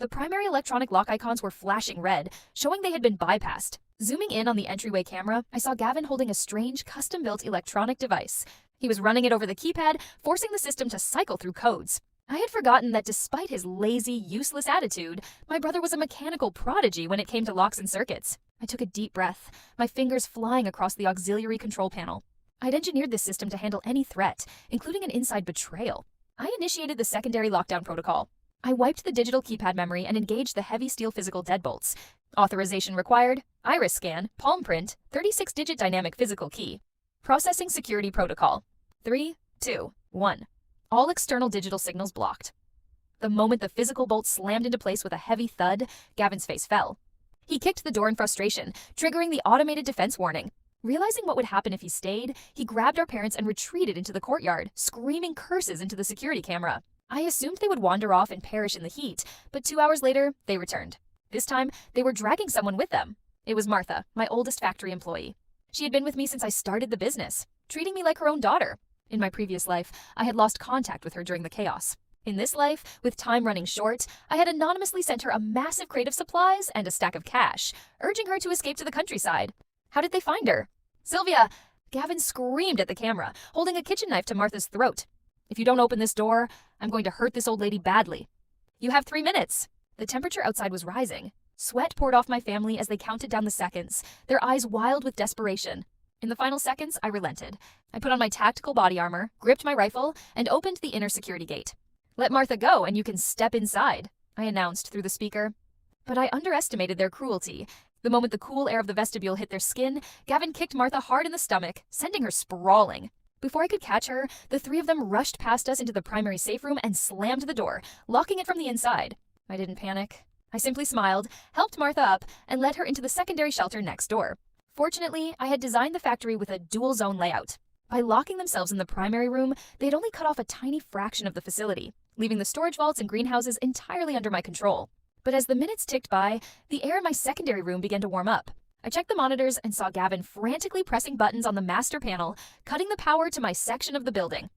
The primary electronic lock icons were flashing red, showing they had been bypassed. Zooming in on the entryway camera, I saw Gavin holding a strange, custom-built electronic device. He was running it over the keypad, forcing the system to cycle through codes. I had forgotten that despite his lazy, useless attitude, my brother was a mechanical prodigy when it came to locks and circuits. I took a deep breath, my fingers flying across the auxiliary control panel. I'd engineered this system to handle any threat, including an inside betrayal. I initiated the secondary lockdown protocol. I wiped the digital keypad memory and engaged the heavy steel physical deadbolts. Authorization required, iris scan, palm print, 36-digit dynamic physical key. Processing security protocol. 3, 2, 1. All external digital signals blocked. The moment the physical bolt slammed into place with a heavy thud, Gavin's face fell. He kicked the door in frustration, triggering the automated defense warning. Realizing what would happen if he stayed, he grabbed our parents and retreated into the courtyard, screaming curses into the security camera. I assumed they would wander off and perish in the heat, but 2 hours later, they returned. This time, they were dragging someone with them. It was Martha, my oldest factory employee. She had been with me since I started the business, treating me like her own daughter. In my previous life, I had lost contact with her during the chaos. In this life, with time running short, I had anonymously sent her a massive crate of supplies and a stack of cash, urging her to escape to the countryside. How did they find her? Sylvia! Gavin screamed at the camera, holding a kitchen knife to Martha's throat. If you don't open this door, I'm going to hurt this old lady badly. You have 3 minutes. The temperature outside was rising. Sweat poured off my family as they counted down the seconds, their eyes wild with desperation. In the final seconds, I relented. I put on my tactical body armor, gripped my rifle, and opened the inner security gate. Let Martha go and you can step inside, I announced through the speaker. But I underestimated their cruelty. The moment the cool air of the vestibule hit their skin, Gavin kicked Martha hard in the stomach, sending her sprawling. Before I could catch her, the 3 of them rushed past us into the primary safe room and slammed the door, locking it from the inside. I didn't panic. I simply smiled, helped Martha up, and led her into the secondary shelter next door. Fortunately, I had designed the factory with a dual-zone layout. By locking themselves in the primary room, they had only cut off a tiny fraction of the facility, leaving the storage vaults and greenhouses entirely under my control. But as the minutes ticked by, the air in my secondary room began to warm up. I checked the monitors and saw Gavin frantically pressing buttons on the master panel, cutting the power to my section of the building.